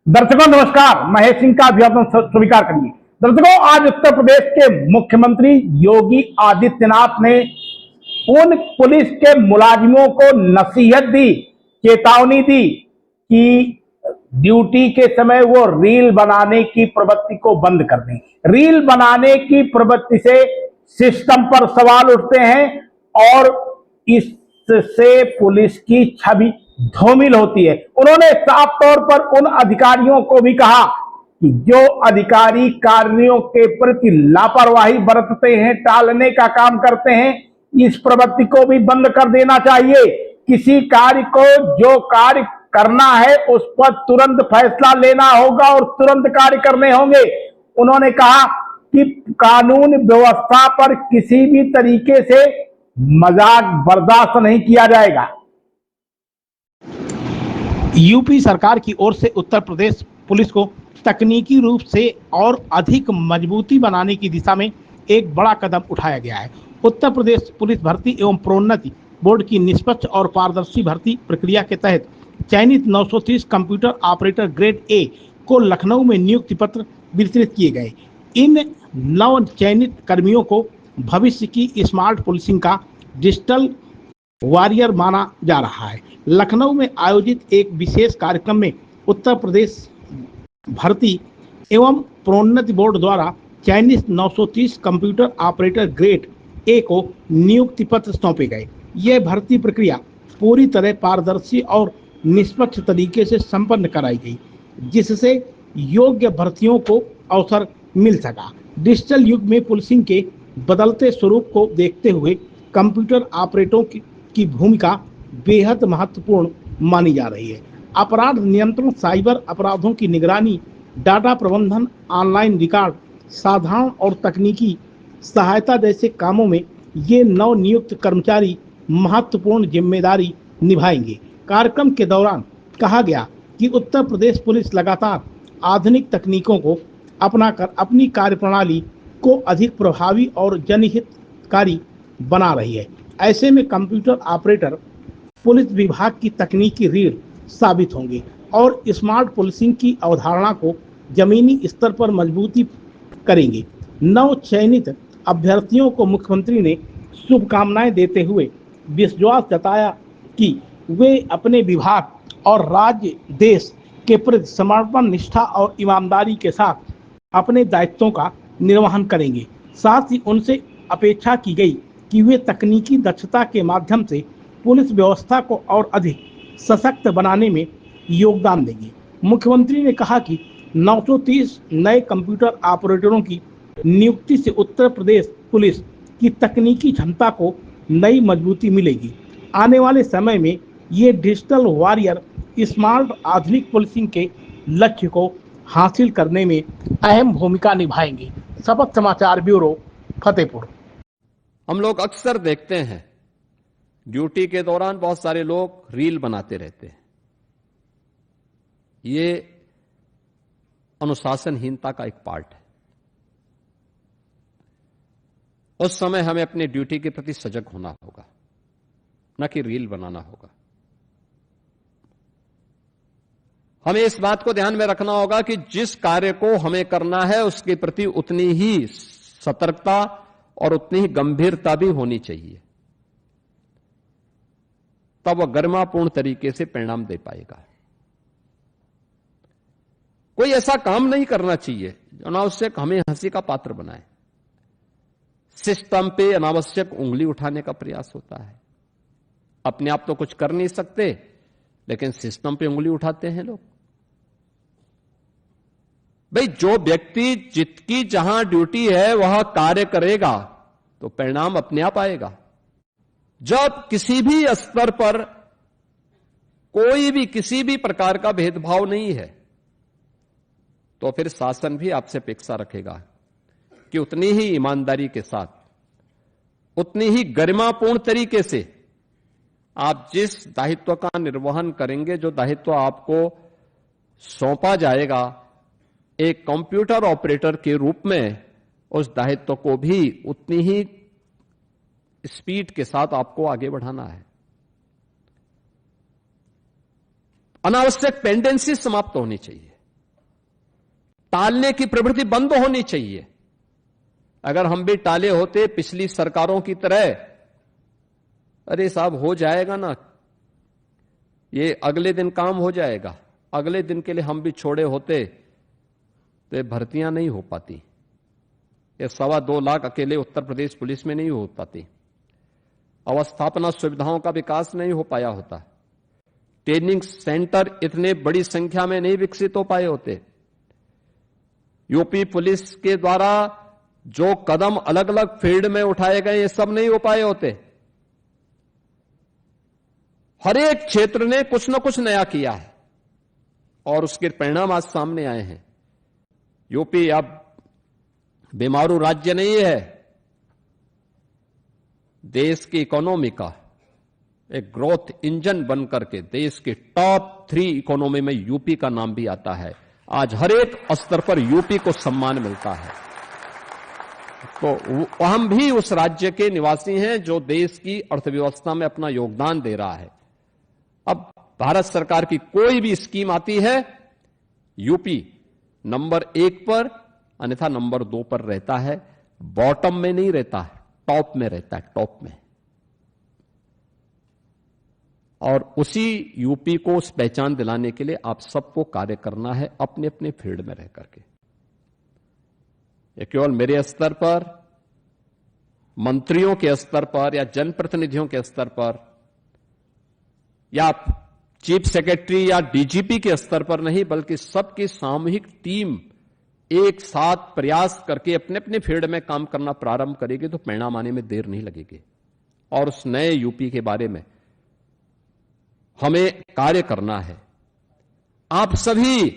दर्शकों नमस्कार, महेश सिंह का अभिवादन स्वीकार करिए। दर्शकों, आज उत्तर प्रदेश के मुख्यमंत्री योगी आदित्यनाथ ने उन पुलिस के मुलाजिमों को नसीहत दी, चेतावनी दी कि ड्यूटी के समय वो रील बनाने की प्रवृत्ति को बंद कर दें। रील बनाने की प्रवृत्ति से सिस्टम पर सवाल उठते हैं और इससे पुलिस की छवि धूमिल होती है। उन्होंने साफ तौर पर उन अधिकारियों को भी कहा कि जो अधिकारी कार्यों के प्रति लापरवाही बरतते हैं, टालने का काम करते हैं, इस प्रवृत्ति को भी बंद कर देना चाहिए। किसी कार्य को जो कार्य करना है उस पर तुरंत फैसला लेना होगा और तुरंत कार्य करने होंगे। उन्होंने कहा कि कानून व्यवस्था पर किसी भी तरीके से मजाक बर्दाश्त नहीं किया जाएगा। यूपी सरकार की ओर से उत्तर प्रदेश पुलिस को तकनीकी रूप से और अधिक मजबूती बनाने की दिशा में एक बड़ा कदम उठाया गया है। उत्तर प्रदेश पुलिस भर्ती एवं प्रोन्नति बोर्ड की निष्पक्ष और पारदर्शी भर्ती प्रक्रिया के तहत चयनित 930 कंप्यूटर ऑपरेटर ग्रेड ए को लखनऊ में नियुक्ति पत्र वितरित किए गए। इन नव चयनित कर्मियों को भविष्य की स्मार्ट पुलिसिंग का डिजिटल वॉरियर माना जा रहा है। लखनऊ में आयोजित एक विशेष कार्यक्रम में उत्तर प्रदेश भर्ती एवं प्रोन्नति बोर्ड द्वारा चयनित 930 कंप्यूटर ऑपरेटर ग्रेड ए को नियुक्ति पत्र सौंपे गए। यह भर्ती प्रक्रिया पूरी तरह पारदर्शी और निष्पक्ष तरीके से संपन्न कराई गई, जिससे योग्य भर्तियों को अवसर मिल सका। डिजिटल युग में पुलिसिंग के बदलते स्वरूप को देखते हुए कंप्यूटर ऑपरेटरों की भूमिका बेहद महत्वपूर्ण मानी जा रही है। अपराध नियंत्रण, साइबर अपराधों की निगरानी, डाटा प्रबंधन, ऑनलाइन रिकॉर्ड, साधारण और तकनीकी सहायता जैसे कामों में ये नव नियुक्त कर्मचारी महत्वपूर्ण जिम्मेदारी निभाएंगे। कार्यक्रम के दौरान कहा गया कि उत्तर प्रदेश पुलिस लगातार आधुनिक तकनीकों को अपनाकर अपनी कार्यप्रणाली को अधिक प्रभावी और जनहितकारी बना रही है। ऐसे में कंप्यूटर ऑपरेटर पुलिस विभाग की तकनीकी रीढ़ साबित होंगे और स्मार्ट पुलिसिंग की अवधारणा को जमीनी स्तर पर मजबूती करेंगे। नव चयनित अभ्यर्थियों को मुख्यमंत्री ने शुभकामनाएं देते हुए विश्वास जताया कि वे अपने विभाग और राज्य देश के प्रति समर्पण, निष्ठा और ईमानदारी के साथ अपने दायित्वों का निर्वहन करेंगे। साथ ही उनसे अपेक्षा की गई कि वे तकनीकी दक्षता के माध्यम से पुलिस व्यवस्था को और अधिक सशक्त बनाने में योगदान देंगे। मुख्यमंत्री ने कहा कि 930 नए कंप्यूटर ऑपरेटरों की नियुक्ति से उत्तर प्रदेश पुलिस की तकनीकी क्षमता को नई मजबूती मिलेगी। आने वाले समय में ये डिजिटल वॉरियर स्मार्ट आधुनिक पुलिसिंग के लक्ष्य को हासिल करने में अहम भूमिका निभाएंगे। शपथ समाचार ब्यूरो, फतेहपुर। हम लोग अक्सर देखते हैं ड्यूटी के दौरान बहुत सारे लोग रील बनाते रहते हैं। ये अनुशासनहीनता का एक पार्ट है। उस समय हमें अपनी ड्यूटी के प्रति सजग होना होगा, न कि रील बनाना होगा। हमें इस बात को ध्यान में रखना होगा कि जिस कार्य को हमें करना है उसके प्रति उतनी ही सतर्कता और उतनी ही गंभीरता भी होनी चाहिए, तब वह गरिमापूर्ण तरीके से परिणाम दे पाएगा। कोई ऐसा काम नहीं करना चाहिए जो अनावश्यक हमें हंसी का पात्र बनाए। सिस्टम पे अनावश्यक उंगली उठाने का प्रयास होता है। अपने आप तो कुछ कर नहीं सकते, लेकिन सिस्टम पे उंगली उठाते हैं लोग। भाई, जो व्यक्ति जिसकी जहां ड्यूटी है वह कार्य करेगा तो परिणाम अपने आप आएगा। जब किसी भी स्तर पर कोई भी किसी भी प्रकार का भेदभाव नहीं है, तो फिर शासन भी आपसे अपेक्षा रखेगा कि उतनी ही ईमानदारी के साथ, उतनी ही गरिमापूर्ण तरीके से आप जिस दायित्व का निर्वहन करेंगे, जो दायित्व आपको सौंपा जाएगा एक कंप्यूटर ऑपरेटर के रूप में, उस दायित्व को भी उतनी ही स्पीड के साथ आपको आगे बढ़ाना है। अनावश्यक पेंडेंसी समाप्त होनी चाहिए। टालने की प्रवृत्ति बंद होनी चाहिए। अगर हम भी टाले होते पिछली सरकारों की तरह, अरे साहब हो जाएगा ना, ये अगले दिन काम हो जाएगा, अगले दिन के लिए हम भी छोड़े होते तो ये भर्तियां नहीं हो पाती, ये 2.25 लाख अकेले उत्तर प्रदेश पुलिस में नहीं हो पाती, अवस्थापना सुविधाओं का विकास नहीं हो पाया होता, ट्रेनिंग सेंटर इतने बड़ी संख्या में नहीं विकसित हो पाए होते। यूपी पुलिस के द्वारा जो कदम अलग अलग फील्ड में उठाए गए, ये सब नहीं हो पाए होते। हर एक क्षेत्र ने कुछ न कुछ नया किया है और उसके परिणाम आज सामने आए हैं। यूपी अब बेमारू राज्य नहीं है, देश की इकोनॉमी का एक ग्रोथ इंजन बनकर के देश के टॉप 3 इकोनॉमी में यूपी का नाम भी आता है। आज हर एक स्तर पर यूपी को सम्मान मिलता है। तो हम भी उस राज्य के निवासी हैं जो देश की अर्थव्यवस्था में अपना योगदान दे रहा है। अब भारत सरकार की कोई भी स्कीम आती है, यूपी नंबर 1 पर अन्यथा नंबर 2 पर रहता है, बॉटम में नहीं रहता है, टॉप में रहता है, टॉप में। और उसी यूपी को उस पहचान दिलाने के लिए आप सबको कार्य करना है अपने अपने फील्ड में रह करके। ये केवल मेरे स्तर पर, मंत्रियों के स्तर पर या जनप्रतिनिधियों के स्तर पर या चीफ सेक्रेटरी या डीजीपी के स्तर पर नहीं, बल्कि सबकी सामूहिक टीम एक साथ प्रयास करके अपने अपने फील्ड में काम करना प्रारंभ करेगी तो परिणाम आने में देर नहीं लगेगी। और उस नए यूपी के बारे में हमें कार्य करना है। आप सभी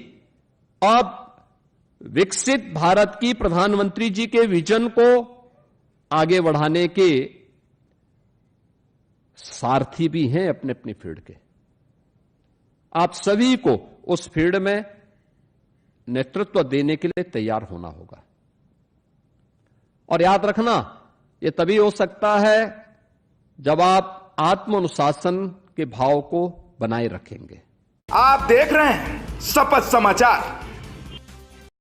अब विकसित भारत की प्रधानमंत्री जी के विजन को आगे बढ़ाने के सारथी भी हैं अपने अपने फील्ड के। आप सभी को उस फील्ड में नेतृत्व देने के लिए तैयार होना होगा। और याद रखना, यह तभी हो सकता है जब आप आत्मानुशासन के भाव को बनाए रखेंगे। आप देख रहे हैं शपथ समाचार।